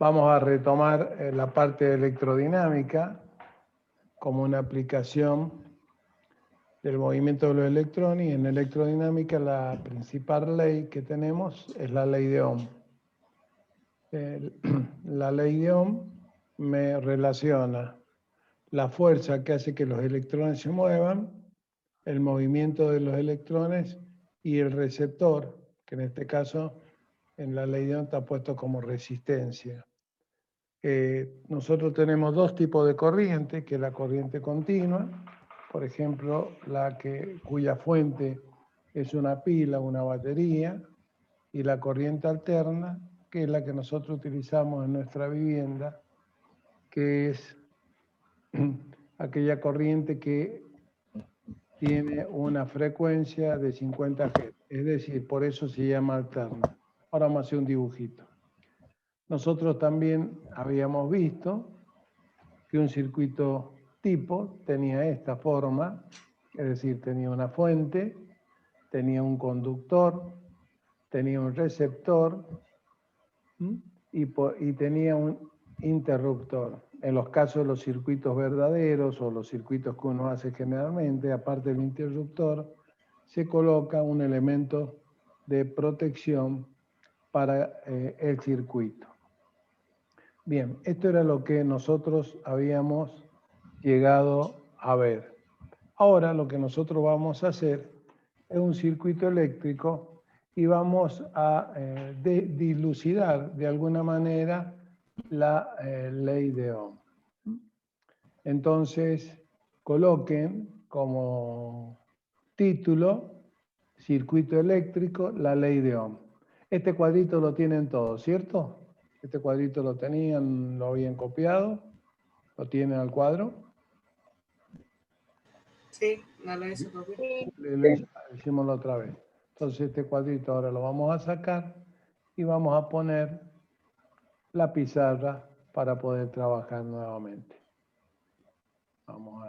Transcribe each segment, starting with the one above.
Vamos a retomar la parte de electrodinámica como una aplicación del movimiento de los electrones, y en electrodinámica la principal ley que tenemos es la ley de Ohm. La ley de Ohm me relaciona la fuerza que hace que los electrones se muevan, el movimiento de los electrones y el receptor, que en este caso en la ley de Ohm está puesto como resistencia. Nosotros tenemos dos tipos de corriente, que es la corriente continua, por ejemplo, cuya fuente es una pila, una batería, y la corriente alterna, que es la que nosotros utilizamos en nuestra vivienda, que es aquella corriente que tiene una frecuencia de 50 Hz, es decir, por eso se llama alterna. Ahora vamos a hacer un dibujito. Nosotros también habíamos visto que un circuito tipo tenía esta forma, es decir, tenía una fuente, tenía un conductor, tenía un receptor y tenía un interruptor. En los casos de los circuitos verdaderos o los circuitos que uno hace generalmente, aparte del interruptor, se coloca un elemento de protección para el circuito. Bien, esto era lo que nosotros habíamos llegado a ver. Ahora lo que nosotros vamos a hacer es un circuito eléctrico y vamos a dilucidar de alguna manera la ley de Ohm. Entonces, coloquen como título circuito eléctrico, la ley de Ohm. Este cuadrito lo tienen todos, ¿cierto? Este cuadrito lo tenían, lo habían copiado, lo tienen al cuadro. Sí, no lo hizo copiar. Lo hicimos la otra vez. Entonces este cuadrito ahora lo vamos a sacar y vamos a poner la pizarra para poder trabajar nuevamente. Vamos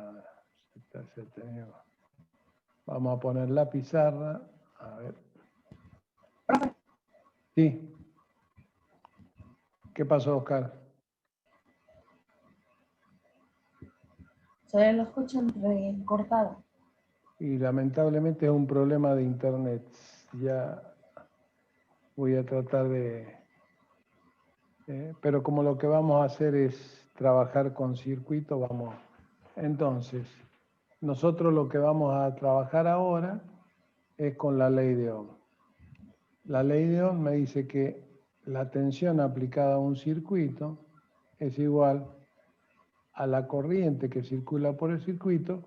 a poner la pizarra. A ver. Sí. ¿Qué pasó, Oscar? Se lo escuchan cortado. Y lamentablemente es un problema de internet. Ya voy a tratar de... pero como lo que vamos a hacer es trabajar con circuito, vamos. Entonces, nosotros lo que vamos a trabajar ahora es con la ley de Ohm. La ley de Ohm me dice que la tensión aplicada a un circuito es igual a la corriente que circula por el circuito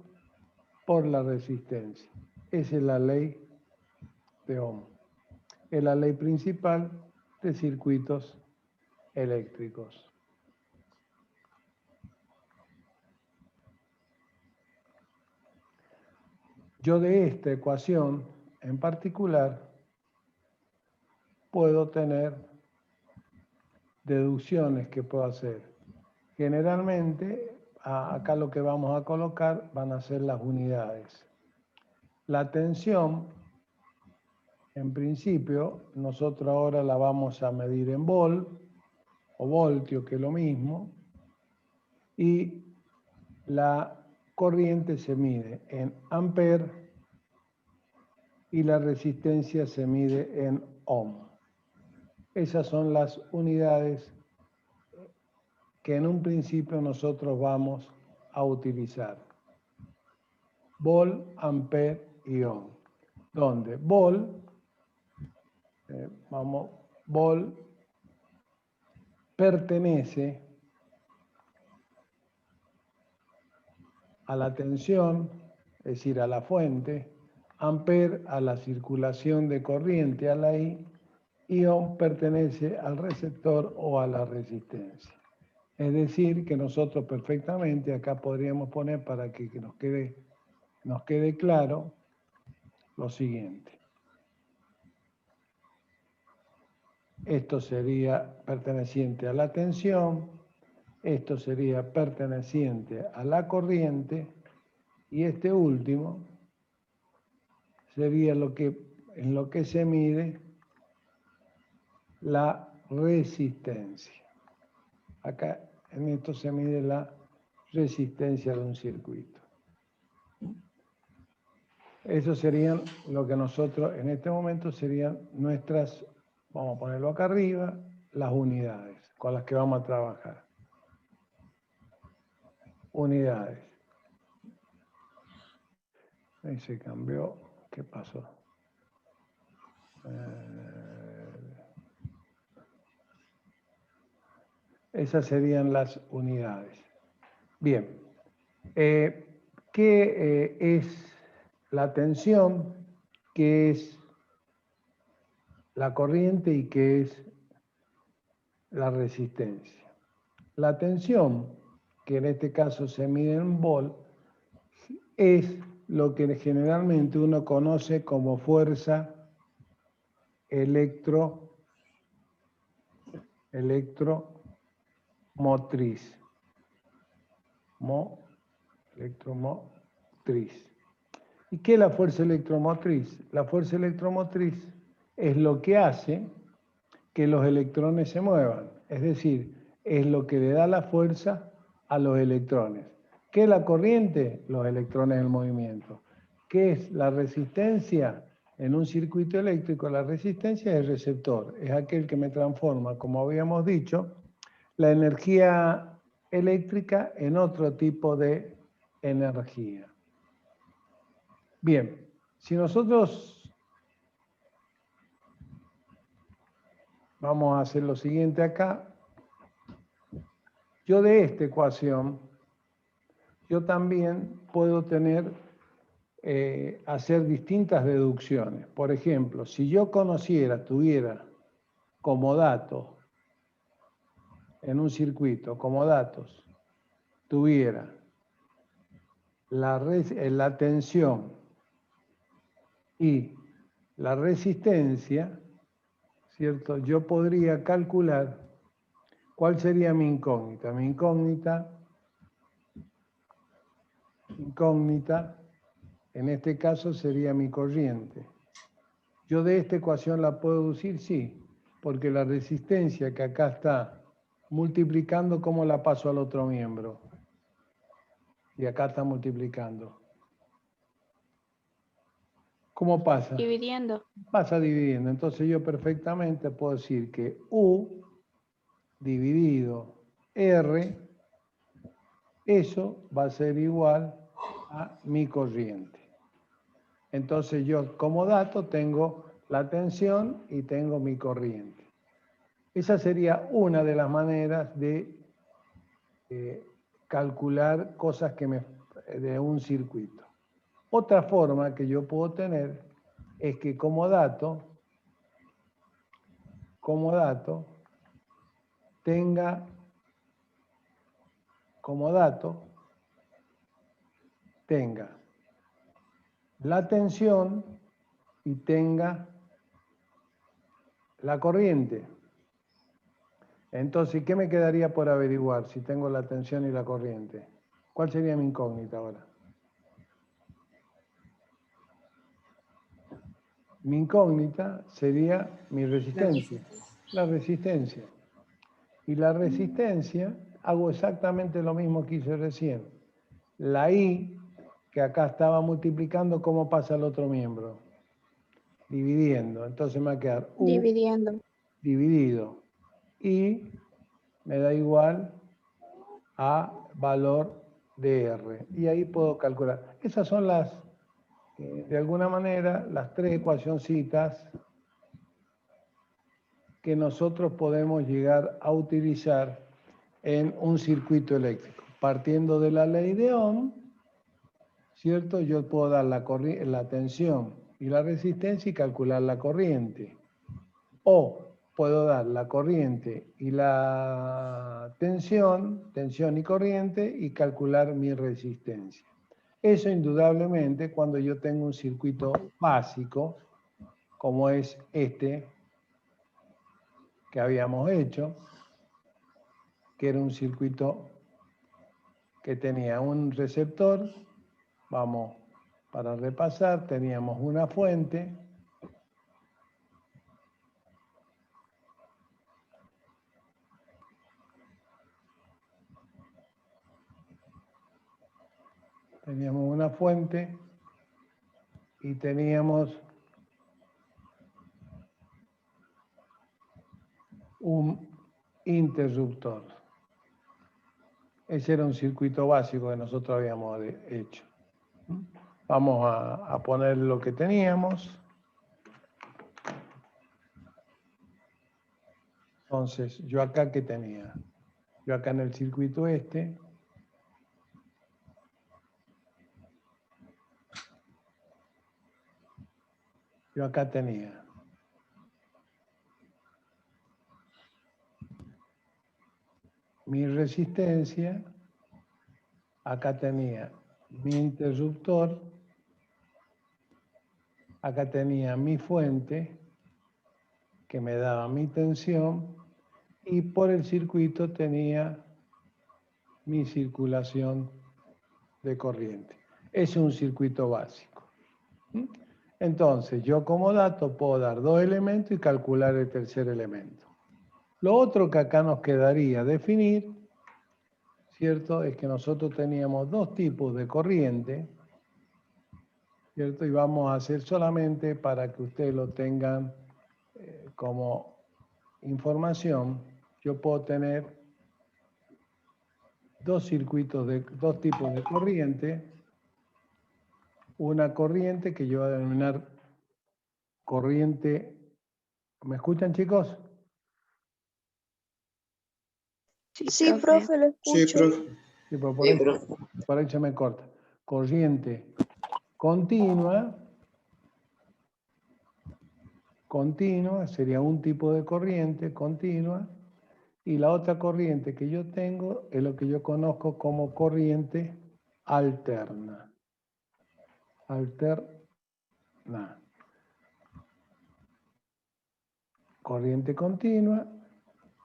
por la resistencia. Esa es la ley de Ohm. Es la ley principal de circuitos eléctricos. Yo de esta ecuación en particular puedo tener deducciones que puedo hacer. Generalmente, acá lo que vamos a colocar van a ser las unidades. La tensión, en principio, nosotros ahora la vamos a medir en volt o voltio, que es lo mismo, y la corriente se mide en amperes y la resistencia se mide en ohm. Esas son las unidades que en un principio nosotros vamos a utilizar. Volt, ampere y ohm. Donde volt, volt pertenece a la tensión, es decir, a la fuente, ampere a la circulación de corriente, a la I, y ohm pertenece al receptor o a la resistencia. Es decir, que nosotros perfectamente acá podríamos poner para que nos quede claro lo siguiente. Esto sería perteneciente a la tensión, esto sería perteneciente a la corriente, y este último sería en lo que se mide la resistencia. Acá en esto se mide la resistencia de un circuito. Eso serían lo que nosotros en este momento serían nuestras, vamos a ponerlo acá arriba, las unidades con las que vamos a trabajar. Unidades. Ahí se cambió. ¿Qué pasó? Esas serían las unidades. Bien. ¿Qué es la tensión? ¿Qué es la corriente? ¿Y qué es la resistencia? La tensión, que en este caso se mide en volt, es lo que generalmente uno conoce como fuerza electromotriz. Electromotriz. ¿Y qué es la fuerza electromotriz? La fuerza electromotriz es lo que hace que los electrones se muevan. Es decir, es lo que le da la fuerza a los electrones. ¿Qué es la corriente? Los electrones en movimiento. ¿Qué es la resistencia? En un circuito eléctrico, la resistencia es el receptor. Es aquel que me transforma, como habíamos dicho, la energía eléctrica en otro tipo de energía. Bien, si nosotros vamos a hacer lo siguiente acá, yo de esta ecuación, yo también puedo hacer distintas deducciones. Por ejemplo, si yo tuviera como dato en un circuito, como datos, tuviera la tensión y la resistencia, ¿cierto? Yo podría calcular cuál sería mi incógnita. Mi incógnita, en este caso sería mi corriente. ¿Yo de esta ecuación la puedo deducir? Sí, porque la resistencia que acá está multiplicando, ¿cómo la paso al otro miembro? Y acá está multiplicando. ¿Cómo pasa? Dividiendo. Pasa dividiendo. Entonces yo perfectamente puedo decir que U dividido R, eso va a ser igual a mi corriente. Entonces yo como dato tengo la tensión y tengo mi corriente. Esa sería una de las maneras de calcular cosas de un circuito. Otra forma que yo puedo tener es que como dato tenga la tensión y tenga la corriente. Entonces, ¿qué me quedaría por averiguar si tengo la tensión y la corriente? ¿Cuál sería mi incógnita ahora? Mi incógnita sería mi resistencia. La resistencia. Y la resistencia, hago exactamente lo mismo que hice recién. La I, que acá estaba multiplicando, ¿cómo pasa al otro miembro? Dividiendo. Entonces me va a quedar U Dividiendo. dividido. Y me da igual a valor de R. Y ahí puedo calcular. Esas son de alguna manera, las tres ecuacioncitas que nosotros podemos llegar a utilizar en un circuito eléctrico. Partiendo de la ley de Ohm, ¿cierto? Yo puedo dar la tensión y la resistencia y calcular la corriente. O puedo dar la corriente y la tensión y corriente, y calcular mi resistencia. Eso indudablemente cuando yo tengo un circuito básico, como es este que habíamos hecho, que era un circuito que tenía un receptor, vamos, para repasar, teníamos una fuente, Teníamos una fuente y teníamos un interruptor. Ese era un circuito básico que nosotros habíamos hecho. Vamos a poner lo que teníamos. Entonces, yo acá, ¿qué tenía? Yo acá en el circuito este, yo acá tenía mi resistencia, acá tenía mi interruptor, acá tenía mi fuente, que me daba mi tensión, y por el circuito tenía mi circulación de corriente. Es un circuito básico. Entonces, yo como dato puedo dar dos elementos y calcular el tercer elemento. Lo otro que acá nos quedaría definir, ¿cierto? Es que nosotros teníamos dos tipos de corriente, ¿cierto? Y vamos a hacer solamente para que ustedes lo tengan como información. Yo puedo tener dos tipos de corriente. Una corriente que yo voy a denominar corriente. ¿Me escuchan, chicos? Sí, profe, lo Sí, escucho. profe. Sí, pero por ahí se me corta. Corriente continua sería un tipo de corriente continua, y la otra corriente que yo tengo es lo que yo conozco como corriente alterna. Alterna. Corriente continua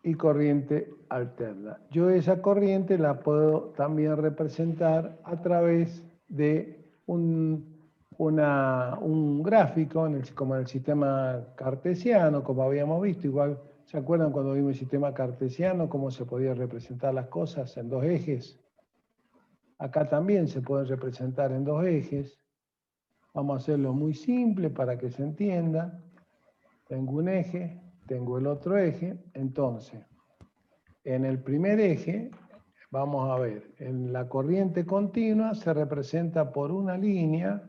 y corriente alterna. Yo esa corriente la puedo también representar a través de un gráfico, como en el sistema cartesiano, como habíamos visto. Igual, ¿se acuerdan cuando vimos el sistema cartesiano, cómo se podía representar las cosas en dos ejes? Acá también se pueden representar en dos ejes. Vamos a hacerlo muy simple para que se entienda. Tengo un eje, tengo el otro eje, entonces, en el primer eje, vamos a ver, en la corriente continua se representa por una línea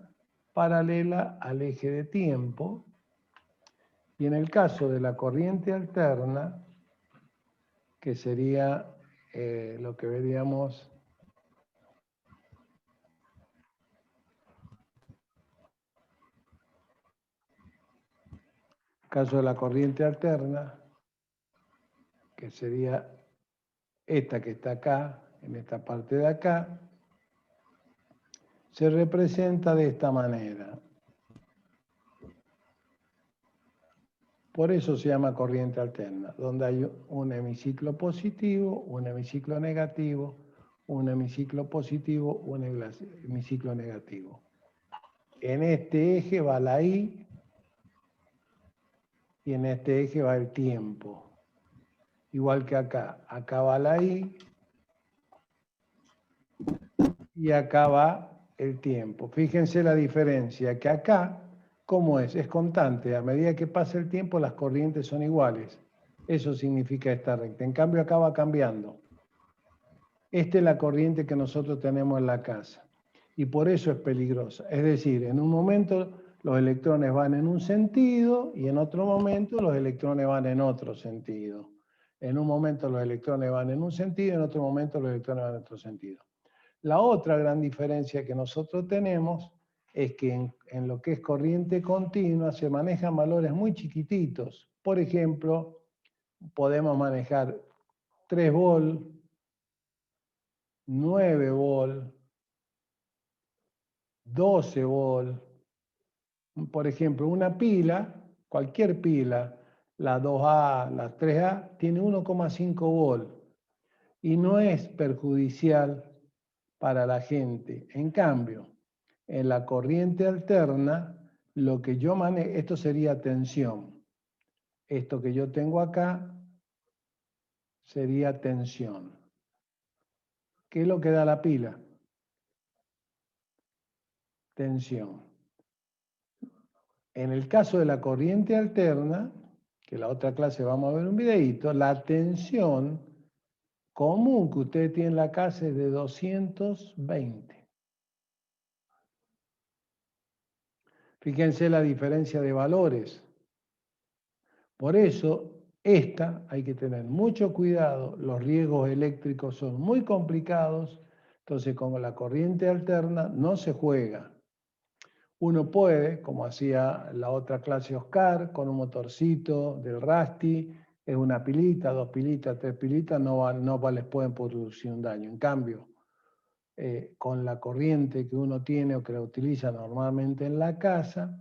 paralela al eje de tiempo, y en el caso de la corriente alterna, que sería lo que veríamos caso de la corriente alterna, que sería esta que está acá, en esta parte de acá, se representa de esta manera. Por eso se llama corriente alterna, donde hay un hemiciclo positivo, un hemiciclo negativo, un hemiciclo positivo, un hemiciclo negativo. En este eje va la I y en este eje va el tiempo. Igual que acá. Acá va la I y acá va el tiempo. Fíjense la diferencia, que acá, ¿cómo es? Es constante. A medida que pasa el tiempo, las corrientes son iguales. Eso significa esta recta. En cambio, acá va cambiando. Esta es la corriente que nosotros tenemos en la casa. Y por eso es peligrosa. Es decir, en un momento los electrones van en un sentido y en otro momento los electrones van en otro sentido. En un momento los electrones van en un sentido y en otro momento los electrones van en otro sentido. La otra gran diferencia que nosotros tenemos es que en lo que es corriente continua se manejan valores muy chiquititos. Por ejemplo, podemos manejar 3 volt, 9 volt, 12 volt. Por ejemplo, una pila, cualquier pila, la 2A, la 3A, tiene 1,5 volt y no es perjudicial para la gente. En cambio, en la corriente alterna, lo que yo manejo, esto sería tensión. Esto que yo tengo acá sería tensión. ¿Qué es lo que da la pila? tensión. En el caso de la corriente alterna, que la otra clase vamos a ver un videíto, la tensión común que ustedes tienen en la casa es de 220. Fíjense la diferencia de valores. Por eso, hay que tener mucho cuidado, los riesgos eléctricos son muy complicados, entonces con la corriente alterna no se juega. Uno puede, como hacía la otra clase Oscar, con un motorcito del Rasti, es una pilita, 2 pilitas, 3 pilitas, no les pueden producir un daño. En cambio, con la corriente que uno tiene o que la utiliza normalmente en la casa,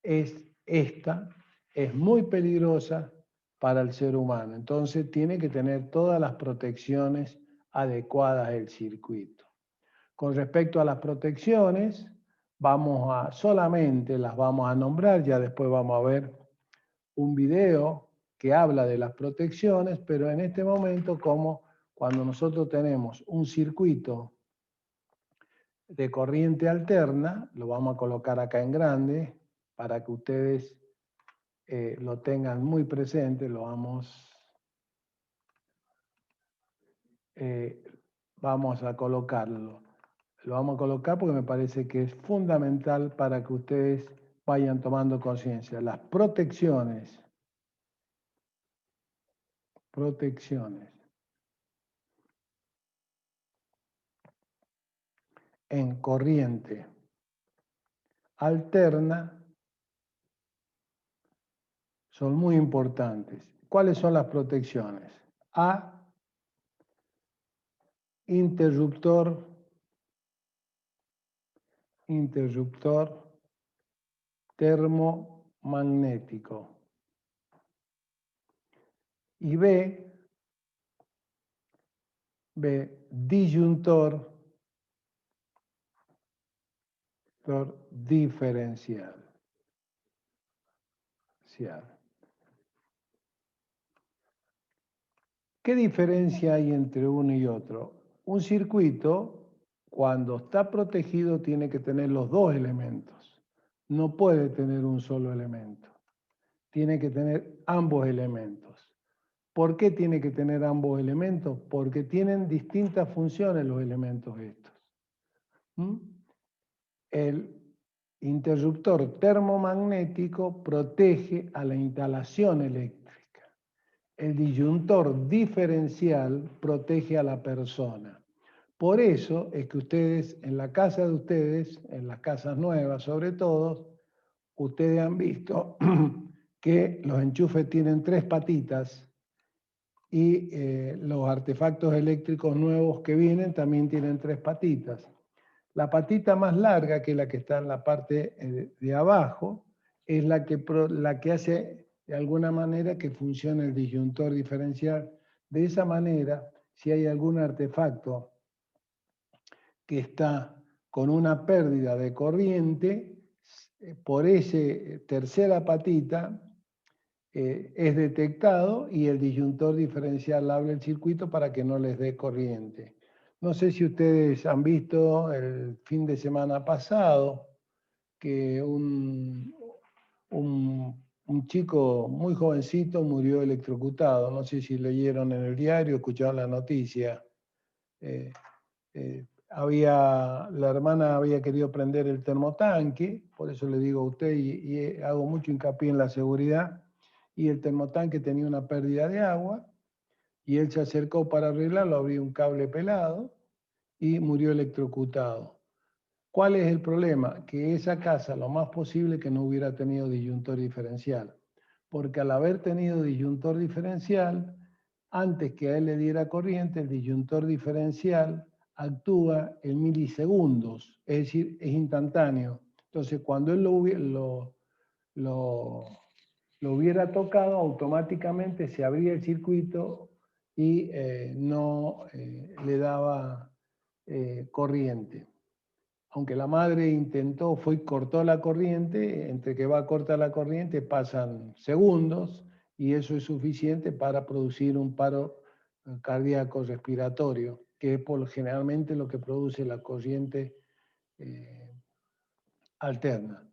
esta es muy peligrosa para el ser humano. Entonces tiene que tener todas las protecciones adecuadas del circuito. Con respecto a las protecciones, solamente las vamos a nombrar, ya después vamos a ver un video que habla de las protecciones, pero en este momento, como cuando nosotros tenemos un circuito de corriente alterna, lo vamos a colocar acá en grande para que ustedes lo tengan muy presente, vamos a colocarlo. Lo vamos a colocar porque me parece que es fundamental para que ustedes vayan tomando conciencia. Las protecciones en corriente alterna son muy importantes. ¿Cuáles son las protecciones? A, interruptor termomagnético. Y B, disyuntor diferencial. ¿Qué diferencia hay entre uno y otro? Un circuito, cuando está protegido, tiene que tener los dos elementos. No puede tener un solo elemento. Tiene que tener ambos elementos. ¿Por qué tiene que tener ambos elementos? Porque tienen distintas funciones los elementos estos. El interruptor termomagnético protege a la instalación eléctrica. El disyuntor diferencial protege a la persona. Por eso es que ustedes, en la casa de ustedes, en las casas nuevas sobre todo, ustedes han visto que los enchufes tienen 3 patitas y los artefactos eléctricos nuevos que vienen también tienen 3 patitas. La patita más larga, que es la que está en la parte de abajo, es la que hace de alguna manera que funcione el disyuntor diferencial. De esa manera, si hay algún artefacto que está con una pérdida de corriente, por esa tercera patita es detectado y el disyuntor diferencial abre el circuito para que no les dé corriente. No sé si ustedes han visto el fin de semana pasado que un chico muy jovencito murió electrocutado. No sé si leyeron en el diario, escucharon la noticia. La hermana había querido prender el termotanque, por eso le digo a usted y hago mucho hincapié en la seguridad, y el termotanque tenía una pérdida de agua y él se acercó para arreglarlo, abrió un cable pelado y murió electrocutado. ¿Cuál es el problema? Que esa casa lo más posible que no hubiera tenido disyuntor diferencial, porque al haber tenido disyuntor diferencial, antes que a él le diera corriente, el disyuntor diferencial actúa en milisegundos, es decir, es instantáneo. Entonces, cuando él lo hubiera tocado, automáticamente se abría el circuito y no le daba corriente. Aunque la madre intentó, fue y cortó la corriente, entre que va a cortar la corriente pasan segundos y eso es suficiente para producir un paro cardíaco respiratorio, que es generalmente lo que produce la corriente alterna.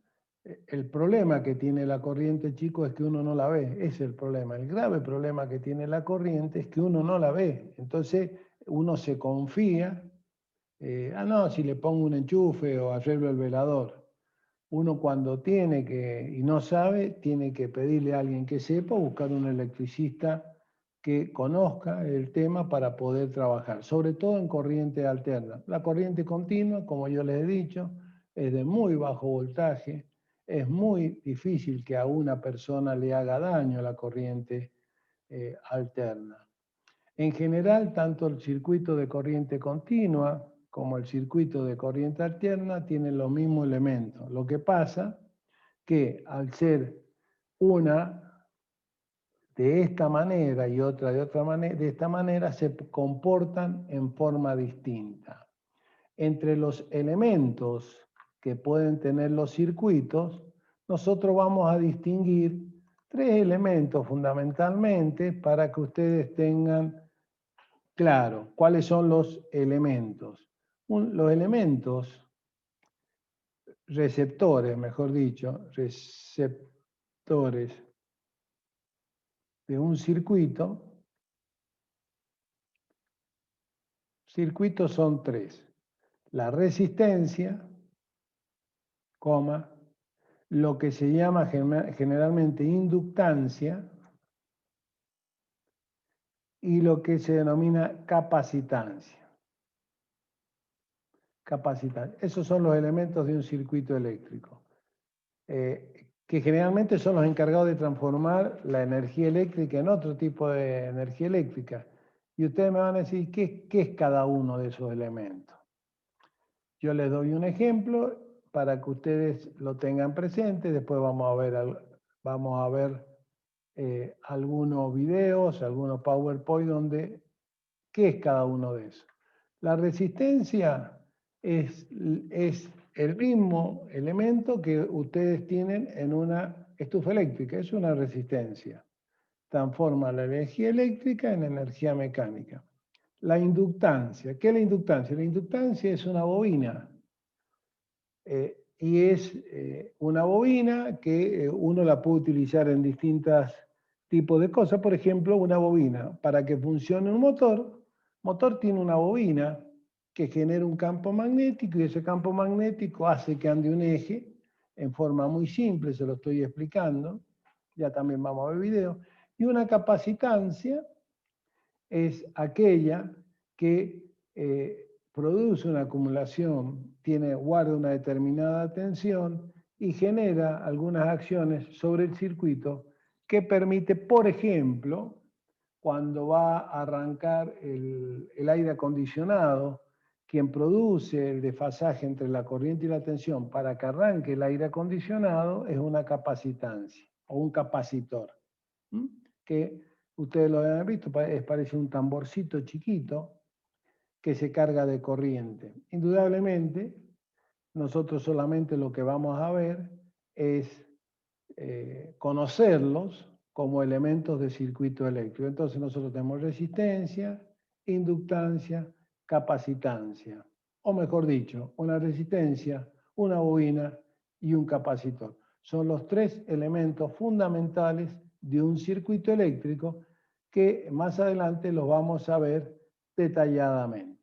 El problema que tiene la corriente, chicos, es que uno no la ve. Ese es el problema. El grave problema que tiene la corriente es que uno no la ve. Entonces uno se confía, no, si le pongo un enchufe o arreglo el velador. Uno cuando tiene que, y no sabe, tiene que pedirle a alguien que sepa, buscar un electricista que conozca el tema para poder trabajar, sobre todo en corriente alterna. La corriente continua, como yo les he dicho, es de muy bajo voltaje, es muy difícil que a una persona le haga daño la corriente alterna. En general, tanto el circuito de corriente continua como el circuito de corriente alterna tienen los mismos elementos. Lo que pasa que al ser una de esta manera y otra de otra manera, de esta manera se comportan en forma distinta. Entre los elementos que pueden tener los circuitos, nosotros vamos a distinguir 3 elementos fundamentalmente para que ustedes tengan claro cuáles son los elementos. Los elementos receptores, mejor dicho, receptores de un circuito. Circuitos son 3. La resistencia, lo que se llama generalmente inductancia y lo que se denomina capacitancia. Esos son los elementos de un circuito eléctrico, que generalmente son los encargados de transformar la energía eléctrica en otro tipo de energía eléctrica. Y ustedes me van a decir, ¿qué es cada uno de esos elementos? Yo les doy un ejemplo para que ustedes lo tengan presente. Después vamos a ver algunos videos, algunos PowerPoint donde ¿qué es cada uno de esos? La resistencia es el mismo elemento que ustedes tienen en una estufa eléctrica, es una resistencia. Transforma la energía eléctrica en energía mecánica. La inductancia, ¿qué es la inductancia? La inductancia es una bobina. Y es una bobina que uno la puede utilizar en distintos tipos de cosas. Por ejemplo, una bobina, para que funcione un motor tiene una bobina que genera un campo magnético y ese campo magnético hace que ande un eje en forma muy simple, se lo estoy explicando, ya también vamos a ver video. Y una capacitancia es aquella que produce una acumulación, guarda una determinada tensión y genera algunas acciones sobre el circuito que permite, por ejemplo, cuando va a arrancar el aire acondicionado, quien produce el desfasaje entre la corriente y la tensión para que arranque el aire acondicionado es una capacitancia o un capacitor, que ustedes lo han visto, parece un tamborcito chiquito que se carga de corriente. Indudablemente, nosotros solamente lo que vamos a ver es conocerlos como elementos de circuito eléctrico. Entonces nosotros tenemos resistencia, inductancia, capacitancia. O mejor dicho, una resistencia, una bobina y un capacitor. Son los 3 elementos fundamentales de un circuito eléctrico que más adelante los vamos a ver detalladamente.